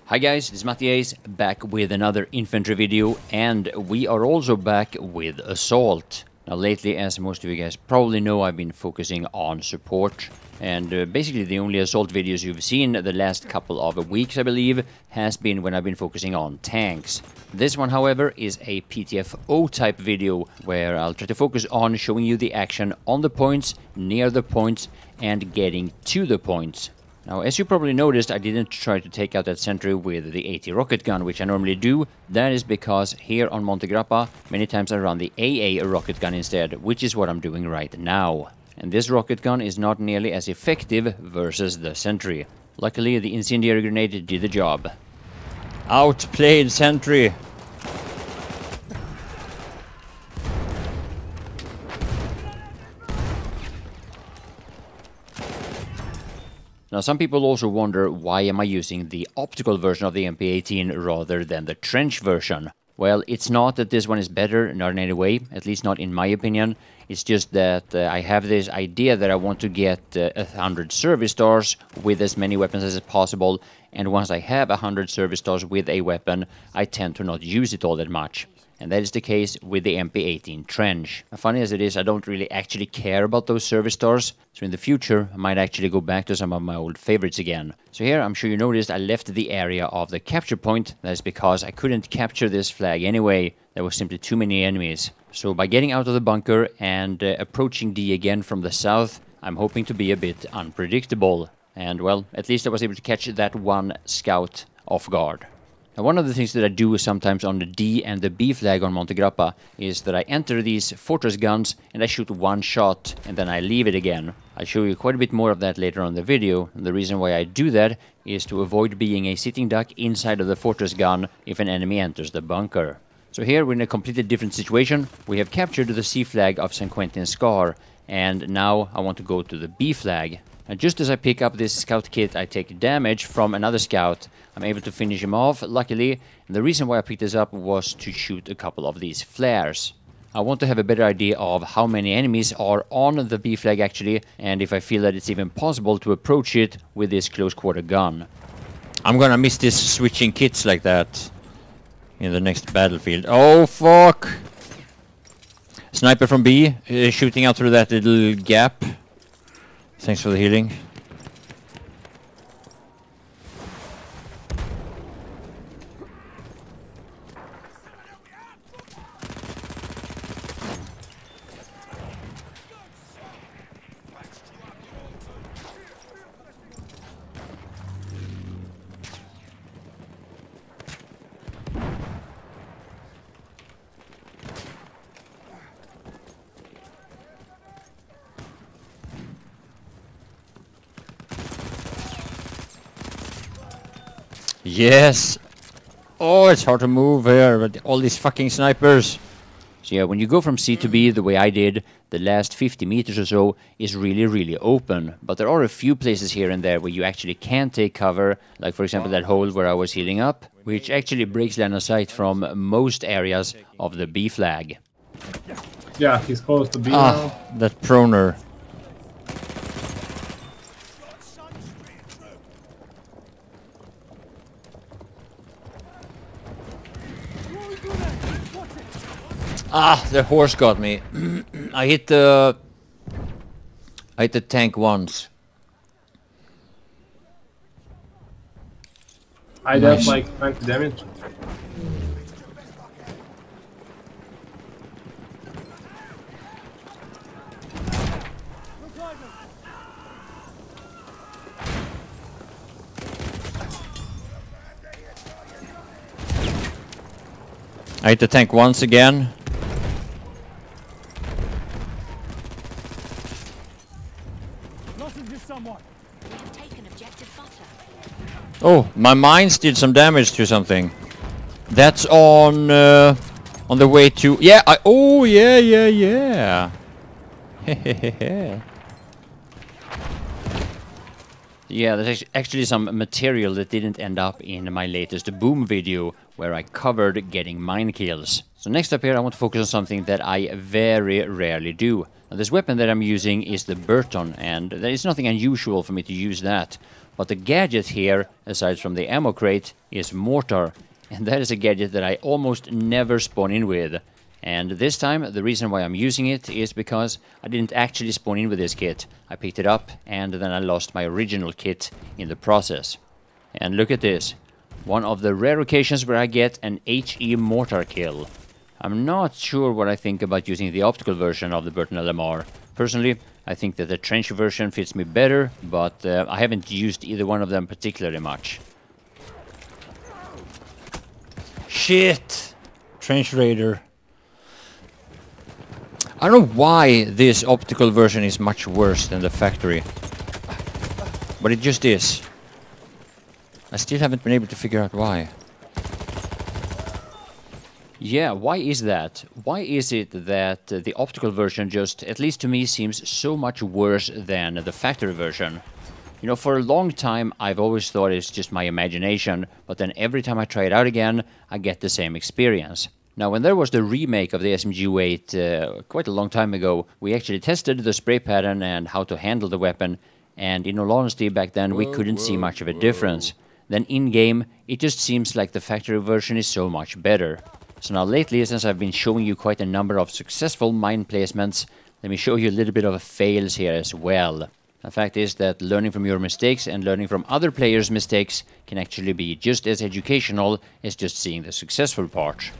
Hi guys, this is Mattias back with another infantry video, and we are also back with assault. Now lately, as most of you guys probably know, I've been focusing on support, and basically the only assault videos you've seen the last couple of weeks, I believe, has been when I've been focusing on tanks. This one, however, is a PTFO type video where I'll try to focus on showing you the action on the points, near the points, and getting to the points. Now, as you probably noticed, I didn't try to take out that sentry with the 80 rocket gun, which I normally do. That is because here on Monte Grappa, many times I run the AA rocket gun instead, which is what I'm doing right now. And this rocket gun is not nearly as effective versus the sentry. Luckily, the incendiary grenade did the job. Outplayed sentry! Now, some people also wonder, why am I using the optical version of the MP18 rather than the trench version? Well, it's not that this one is better, not in any way, at least not in my opinion. It's just that I have this idea that I want to get 100 service stars with as many weapons as possible, and once I have 100 service stars with a weapon, I tend to not use it all that much. And that is the case with the MP18 Trench. Funny as it is, I don't really actually care about those service stars, so in the future I might actually go back to some of my old favorites again. So here, I'm sure you noticed I left the area of the capture point. That is because I couldn't capture this flag anyway. There were simply too many enemies. So by getting out of the bunker and approaching D again from the south, I'm hoping to be a bit unpredictable. And well, at least I was able to catch that one scout off guard. Now, one of the things that I do sometimes on the D and the B flag on Monte Grappa is that I enter these fortress guns and I shoot one shot and then I leave it again. I'll show you quite a bit more of that later on in the video, and the reason why I do that is to avoid being a sitting duck inside of the fortress gun if an enemy enters the bunker. So here we're in a completely different situation. We have captured the C flag of San Quentin Scar, and now I want to go to the B flag. And just as I pick up this scout kit, I take damage from another scout. I'm able to finish him off, luckily. And the reason why I picked this up was to shoot a couple of these flares. I want to have a better idea of how many enemies are on the B flag actually, and if I feel that it's even possible to approach it with this close quarter gun. I'm gonna miss this switching kits like that in the next battlefield. Oh fuck! Sniper from B, shooting out through that little gap. Thanks for the healing. Yes! Oh, it's hard to move here, but all these fucking snipers. So yeah, when you go from C to B the way I did, the last 50 meters or so is really open. But there are a few places here and there where you actually can take cover, like for example that hole where I was healing up, which actually breaks line of sight from most areas of the B flag. Yeah, he's close to B now. That proner. The horse got me. I hit the tank once. I dealt like 20 damage. I hit the tank once again. Oh, my mines did some damage to something. That's on the way to... Yeah, oh, yeah. Yeah, there's actually some material that didn't end up in my latest boom video, where I covered getting mine kills. So next up here, I want to focus on something that I very rarely do. Now, this weapon that I'm using is the Burton, and there is nothing unusual for me to use that. But the gadget here, aside from the ammo crate, is mortar. And that is a gadget that I almost never spawn in with. And this time, the reason why I'm using it is because I didn't actually spawn in with this kit. I picked it up, and then I lost my original kit in the process. And look at this. One of the rare occasions where I get an HE mortar kill. I'm not sure what I think about using the optical version of the Burton LMR. Personally, I think that the trench version fits me better, but I haven't used either one of them particularly much. Shit! Trench Raider. I don't know why this optical version is much worse than the factory. But it just is. I still haven't been able to figure out why. Yeah, why is that? Why is it that the optical version just, at least to me, seems so much worse than the factory version? You know, for a long time I've always thought it's just my imagination, but then every time I try it out again, I get the same experience. Now, when there was the remake of the SMG-8 quite a long time ago, we actually tested the spray pattern and how to handle the weapon, and in all honesty, back then we couldn't see much of a difference. Then in-game, it just seems like the factory version is so much better. So now lately, since I've been showing you quite a number of successful mine placements, let me show you a little bit of fails here as well. The fact is that learning from your mistakes and learning from other players' mistakes can actually be just as educational as just seeing the successful part.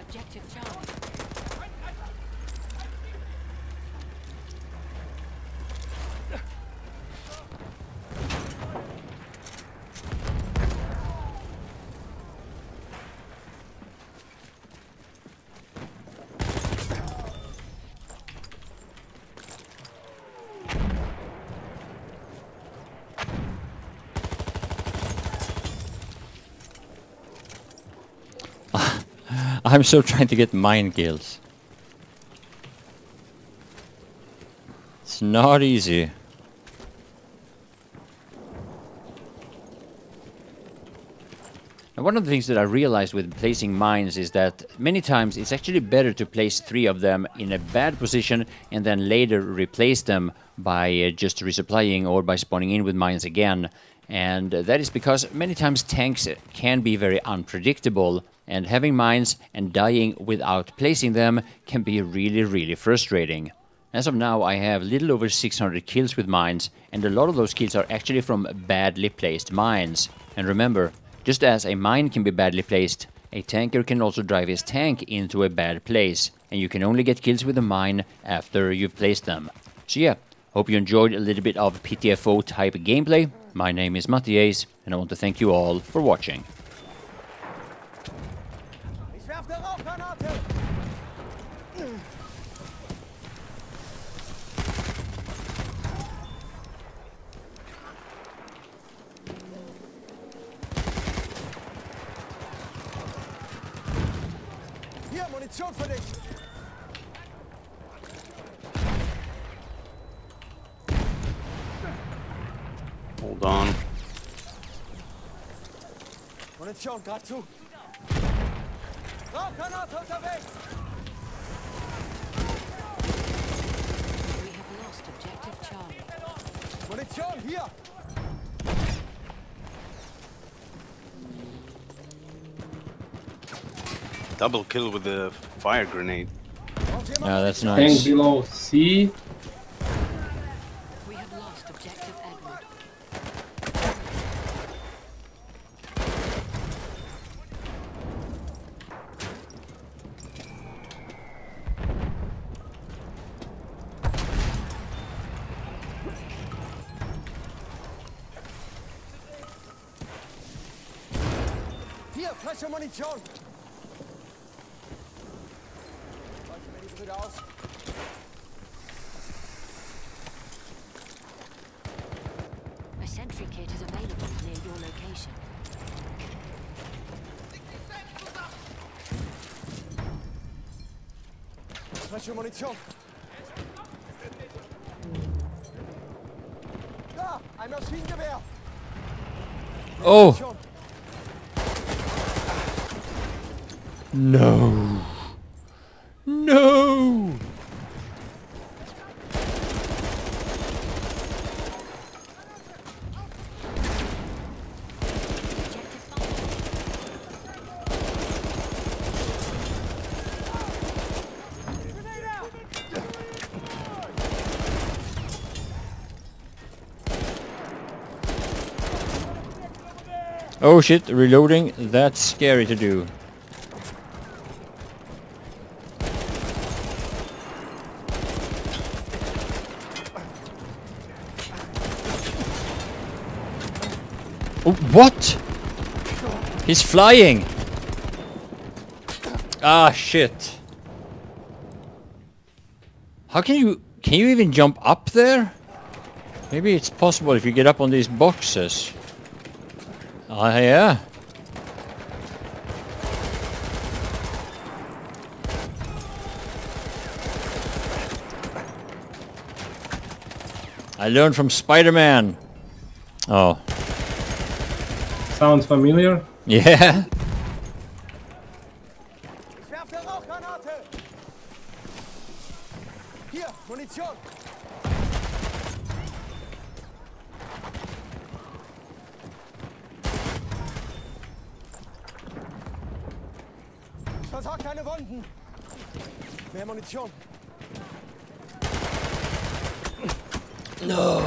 Objective Charlie. I'm so trying to get mine kills. It's not easy. Now, one of the things that I realized with placing mines is that many times it's actually better to place 3 of them in a bad position and then later replace them by just resupplying or by spawning in with mines again. And that is because many times tanks can be very unpredictable, and having mines and dying without placing them can be really frustrating. As of now, I have little over 600 kills with mines, and a lot of those kills are actually from badly placed mines. And remember, just as a mine can be badly placed, a tanker can also drive his tank into a bad place, and you can only get kills with a mine after you've placed them. So yeah, hope you enjoyed a little bit of PTFO type gameplay. My name is Mattias, and I want to thank you all for watching. Hier, Munition für dich! Hold on. Munition, gerade zu! Rauchgranate unterwegs! We have lost Objective Charlie. Munition, hier! Double kill with the fire grenade. Yeah, that's Tank nice. below C. We have lost Objective Edward. Hier, frische Munition! Leuchten wir die Brüder aus. sentry kit is available near your location. Frische Munition. Da, ein Maschinengewehr. Oh! Munition. No! No! Oh shit, reloading, that's scary to do. Oh, what? He's flying! Ah, shit. How can you even jump up there? Maybe it's possible if you get up on these boxes. Ah, yeah. I learned from Spider-Man. Oh. Sounds familiar. Yeah. Ich werfe Rauchgranate. Hier, Munition. Ich versorge keine Wunden. Mehr Munition. No.